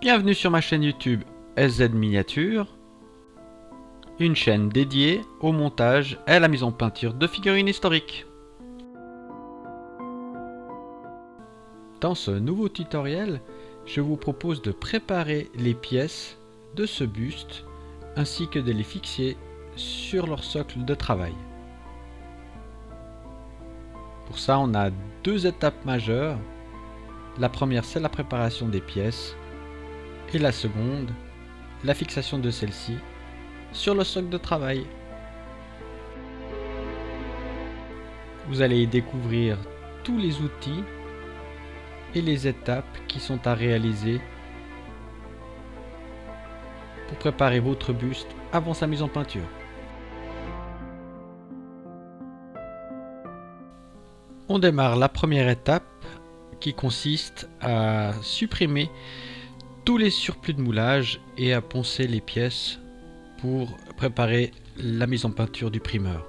Bienvenue sur ma chaîne YouTube SZ Miniature, une chaîne dédiée au montage et à la mise en peinture de figurines historiques. Dans ce nouveau tutoriel, je vous propose de préparer les pièces de ce buste ainsi que de les fixer sur leur socle de travail. Pour ça, on a deux étapes majeures. La première, c'est la préparation des pièces et la seconde, la fixation de celles-ci sur le socle de travail. Vous allez y découvrir tous les outils et les étapes qui sont à réaliser pour préparer votre buste avant sa mise en peinture. On démarre la première étape qui consiste à supprimer tous les surplus de moulage et à poncer les pièces pour préparer la mise en peinture du primeur.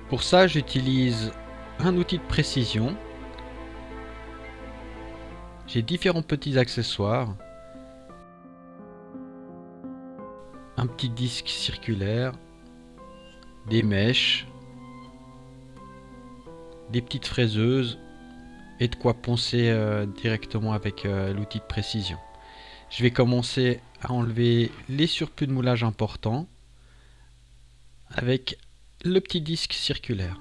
Pour ça, j'utilise un outil de précision. J'ai différents petits accessoires. Un petit disque circulaire, des mèches, des petites fraiseuses et de quoi poncer directement avec l'outil de précision. Je vais commencer à enlever les surplus de moulage importants avec le petit disque circulaire.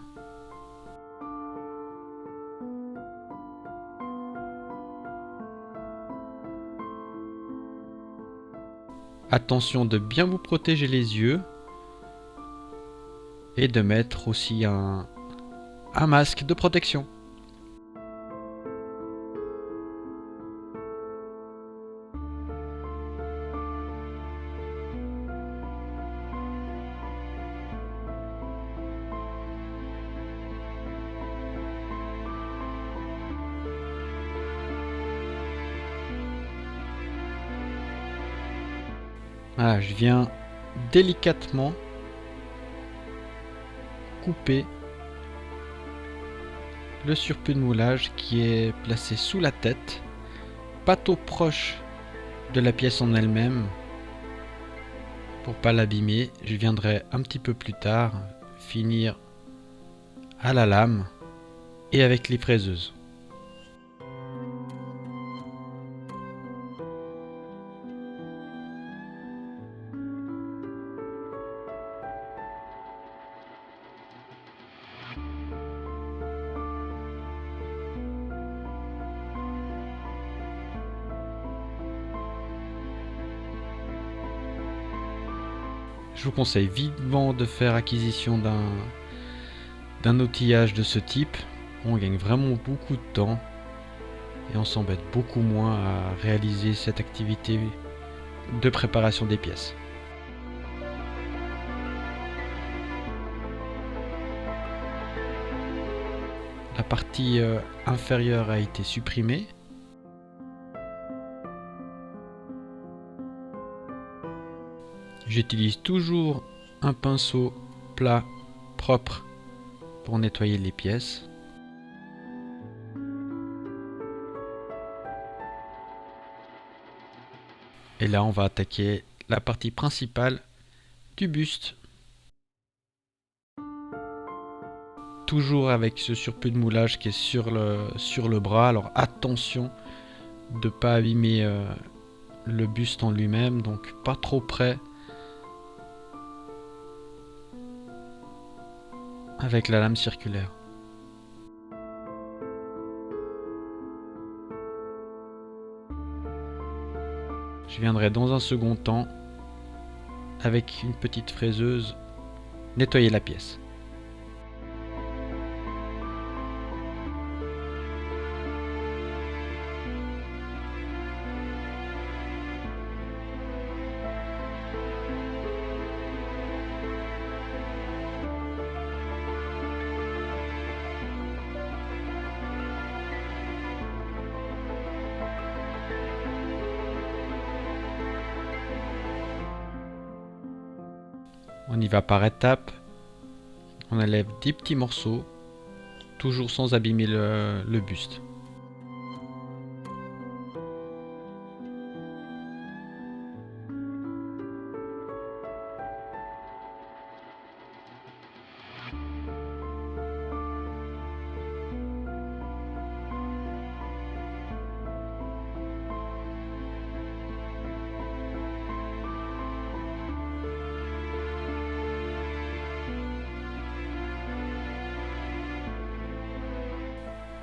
Attention de bien vous protéger les yeux et de mettre aussi un masque de protection. Voilà, je viens délicatement couper le surplus de moulage qui est placé sous la tête, pas trop proche de la pièce en elle-même pour pas l'abîmer. Je viendrai un petit peu plus tard finir à la lame et avec les fraiseuses. Je vous conseille vivement de faire acquisition d'un outillage de ce type. On gagne vraiment beaucoup de temps et on s'embête beaucoup moins à réaliser cette activité de préparation des pièces. La partie inférieure a été supprimée. J'utilise toujours un pinceau plat propre pour nettoyer les pièces. Et là, on va attaquer la partie principale du buste. Toujours avec ce surplus de moulage qui est sur le bras. Alors attention de ne pas abîmer le buste en lui-même, donc pas trop près. Avec la lame circulaire. Je viendrai dans un second temps, avec une petite fraiseuse, nettoyer la pièce. On y va par étapes. On enlève des petits morceaux, toujours sans abîmer le buste.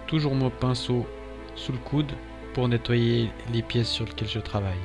Toujours mon pinceau sous le coude pour nettoyer les pièces sur lesquelles je travaille.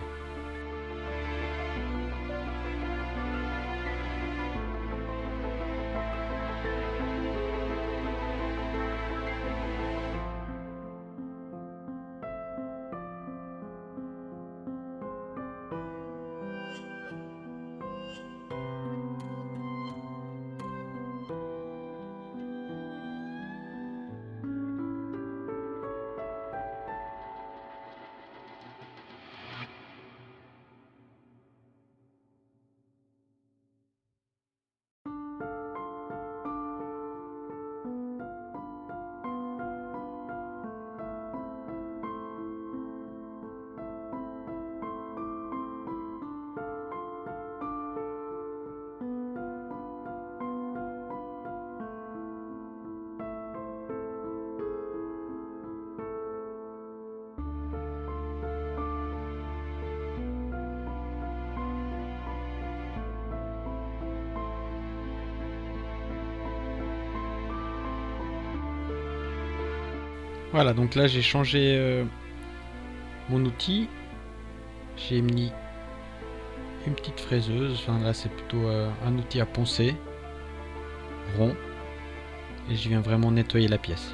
Voilà, donc là j'ai changé mon outil. J'ai mis une petite fraiseuse. Enfin là c'est plutôt un outil à poncer, rond. Et je viens vraiment nettoyer la pièce.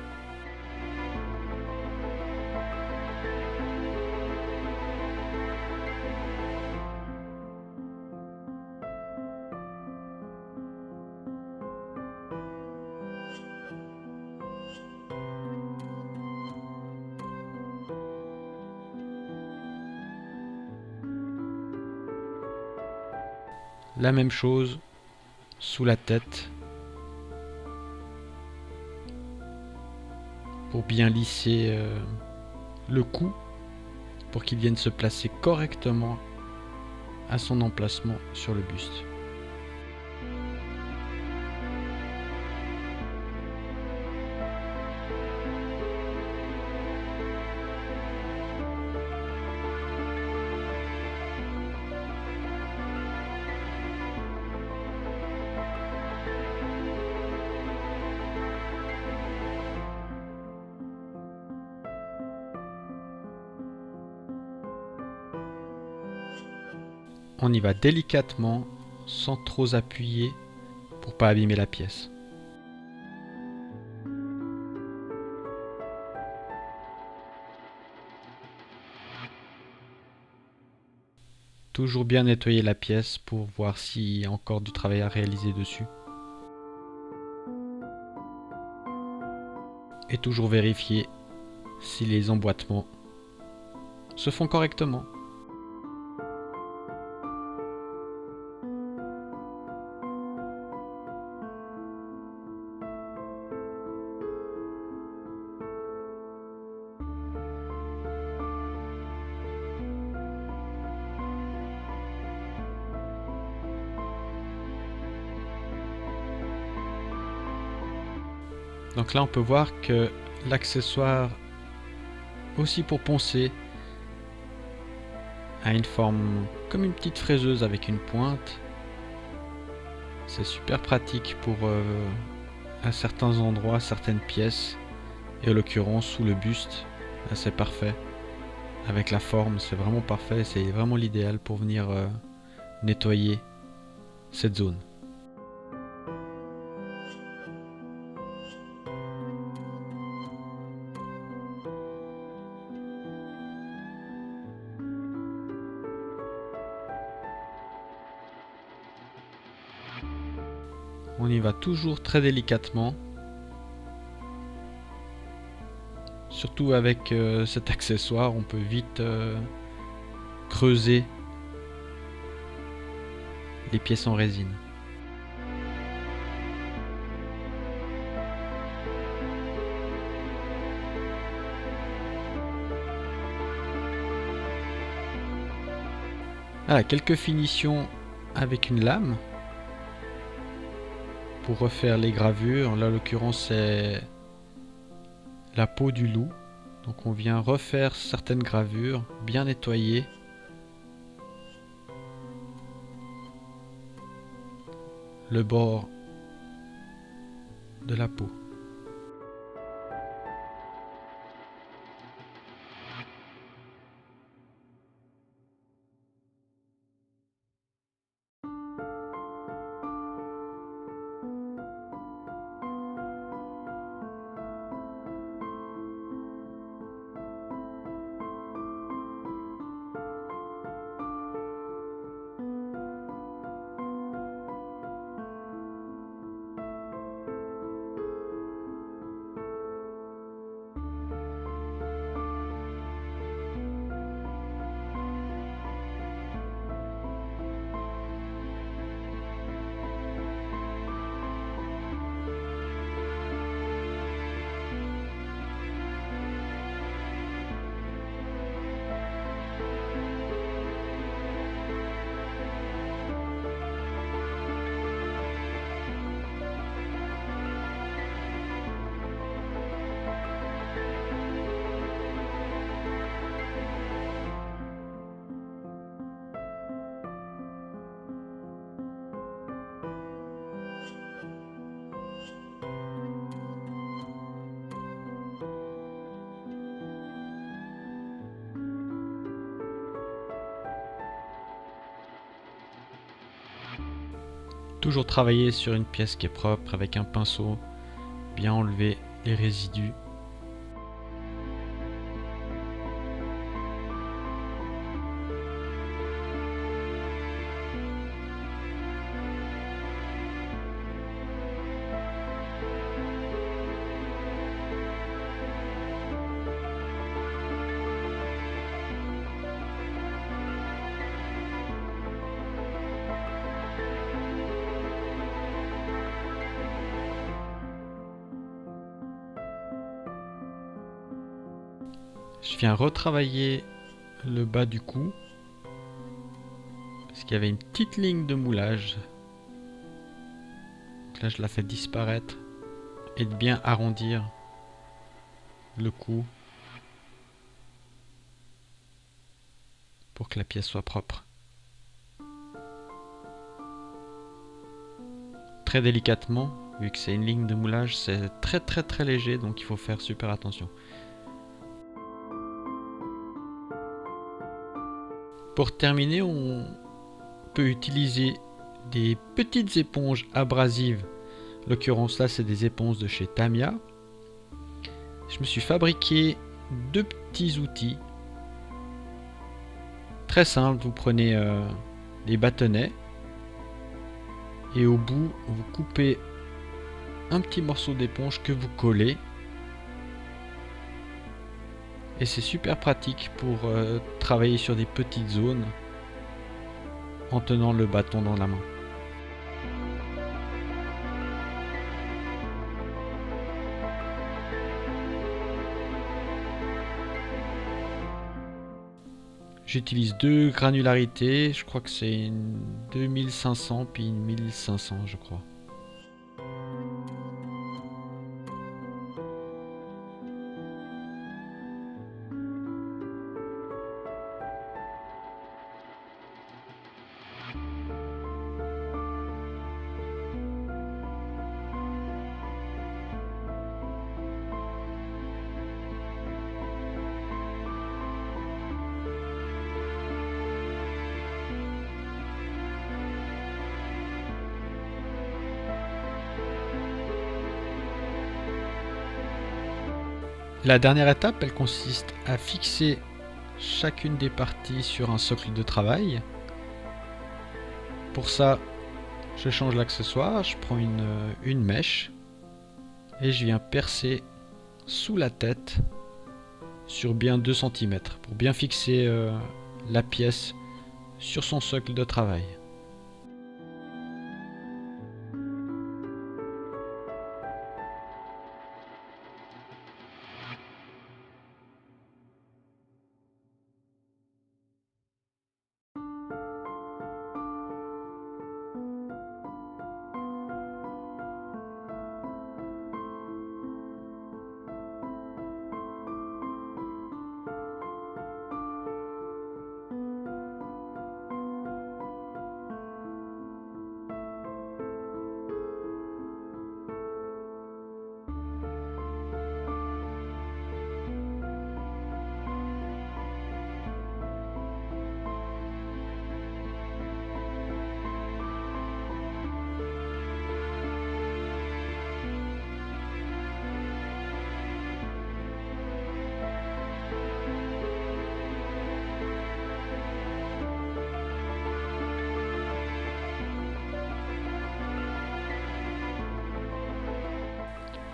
La même chose sous la tête pour bien lisser le cou pour qu'il vienne se placer correctement à son emplacement sur le buste. On y va délicatement, sans trop appuyer pour pas abîmer la pièce. Toujours bien nettoyer la pièce pour voir s'il y a encore du travail à réaliser dessus. Et toujours vérifier si les emboîtements se font correctement. Donc là on peut voir que l'accessoire aussi pour poncer a une forme comme une petite fraiseuse avec une pointe. C'est super pratique pour à certains endroits, certaines pièces, et en l'occurrence sous le buste, là c'est parfait. Avec la forme c'est vraiment parfait, c'est vraiment l'idéal pour venir nettoyer cette zone. On y va toujours très délicatement. Surtout avec cet accessoire, on peut vite creuser les pièces en résine. Voilà, quelques finitions avec une lame pour refaire les gravures. Là, en l'occurrence, c'est la peau du loup. Donc on vient refaire certaines gravures, bien nettoyer. Le bord de la peau. Toujours travailler sur une pièce qui est propre avec un pinceau, bien enlever les résidus. Je viens retravailler le bas du cou parce qu'il y avait une petite ligne de moulage. Donc là je la fais disparaître et de bien arrondir le cou pour que la pièce soit propre. Très délicatement, vu que c'est une ligne de moulage, c'est très léger, donc il faut faire super attention. Pour terminer, on peut utiliser des petites éponges abrasives. En l'occurrence là, c'est des éponges de chez Tamiya. Je me suis fabriqué deux petits outils. Très simple, vous prenez des bâtonnets et au bout, vous coupez un petit morceau d'éponge que vous collez. Et c'est super pratique pour travailler sur des petites zones en tenant le bâton dans la main. J'utilise deux granularités, je crois que c'est une 2500 puis une 1500 je crois. La dernière étape, elle consiste à fixer chacune des parties sur un socle de travail. Pour ça, je change l'accessoire, je prends une mèche et je viens percer sous la tête sur bien 2 cm pour bien fixer la pièce sur son socle de travail.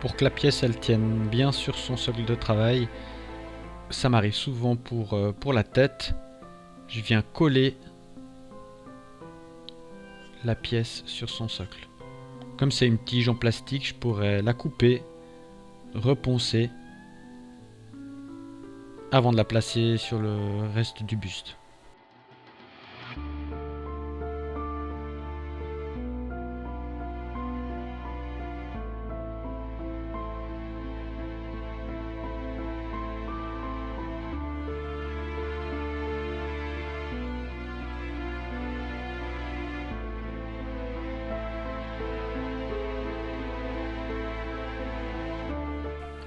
pour que la pièce elle tienne bien sur son socle de travail. Ça m'arrive souvent pour la tête. Je viens coller la pièce sur son socle. Comme c'est une tige en plastique, je pourrais la couper, reponcer avant de la placer sur le reste du buste.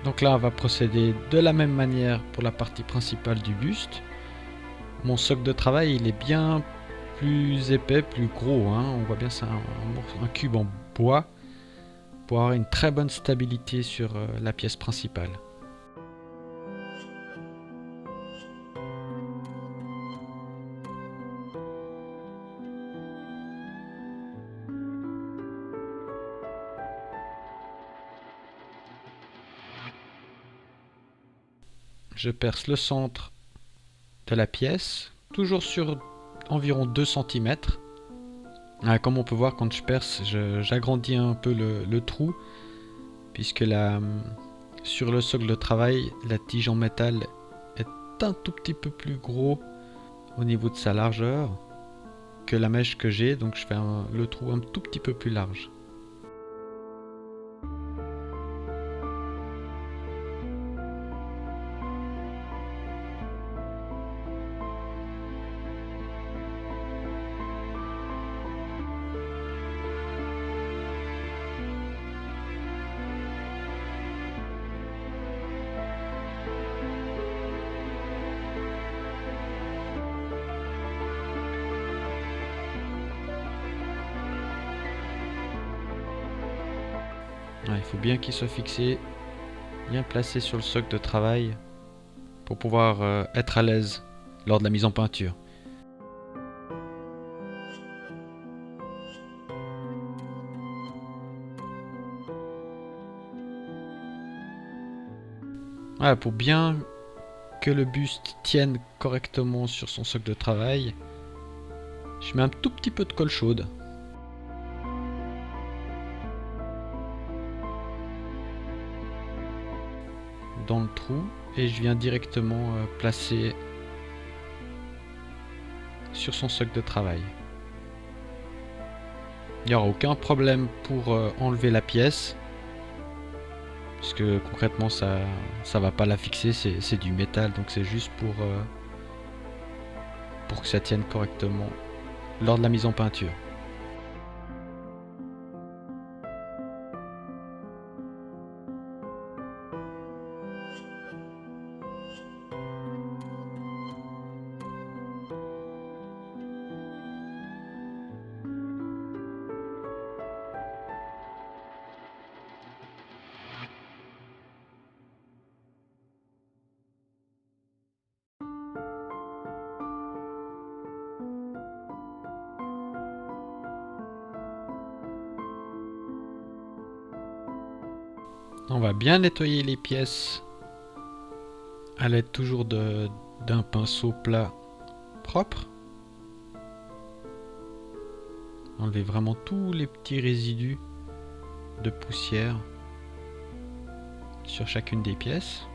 Donc là, on va procéder de la même manière pour la partie principale du buste. Mon socle de travail, il est bien plus épais, plus gros, hein. On voit bien c'est un cube en bois pour avoir une très bonne stabilité sur la pièce principale. Je perce le centre de la pièce, toujours sur environ 2 cm. Comme on peut voir, quand je perce, j'agrandis un peu le trou, puisque sur le socle de travail, la tige en métal est un tout petit peu plus gros au niveau de sa largeur que la mèche que j'ai, donc je fais le trou un tout petit peu plus large. Il faut bien qu'il soit fixé, bien placé sur le socle de travail pour pouvoir être à l'aise lors de la mise en peinture. Voilà, pour bien que le buste tienne correctement sur son socle de travail, je mets un tout petit peu de colle chaude. Dans le trou et je viens directement placer sur son socle de travail. Il n'y aura aucun problème pour enlever la pièce, puisque concrètement ça va pas la fixer, c'est du métal, donc c'est juste pour que ça tienne correctement lors de la mise en peinture. On va bien nettoyer les pièces à l'aide toujours d'un pinceau plat propre. Enlever vraiment tous les petits résidus de poussière sur chacune des pièces.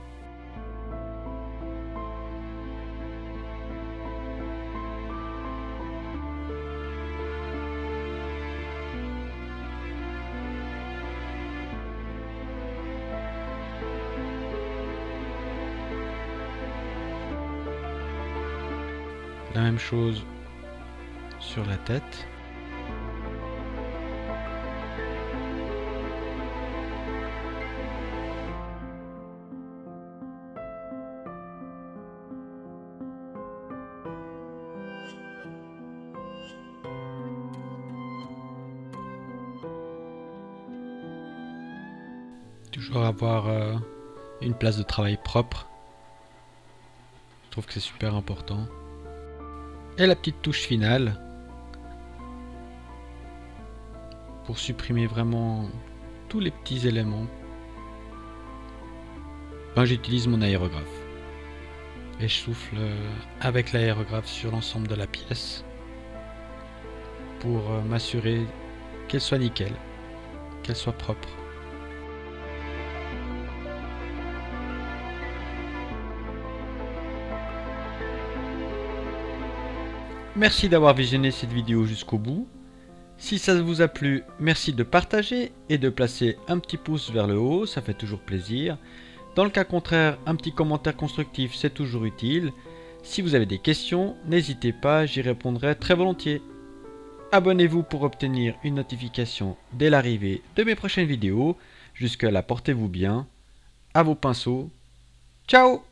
La même chose sur la tête. Toujours avoir une place de travail propre. Je trouve que c'est super important. Et la petite touche finale pour supprimer vraiment tous les petits éléments ben, j'utilise mon aérographe. Et je souffle avec l'aérographe sur l'ensemble de la pièce pour m'assurer qu'elle soit nickel, qu'elle soit propre. Merci d'avoir visionné cette vidéo jusqu'au bout. Si ça vous a plu, merci de partager et de placer un petit pouce vers le haut, ça fait toujours plaisir. Dans le cas contraire, un petit commentaire constructif, c'est toujours utile. Si vous avez des questions, n'hésitez pas, j'y répondrai très volontiers. Abonnez-vous pour obtenir une notification dès l'arrivée de mes prochaines vidéos. Jusque là, portez-vous bien. À vos pinceaux. Ciao!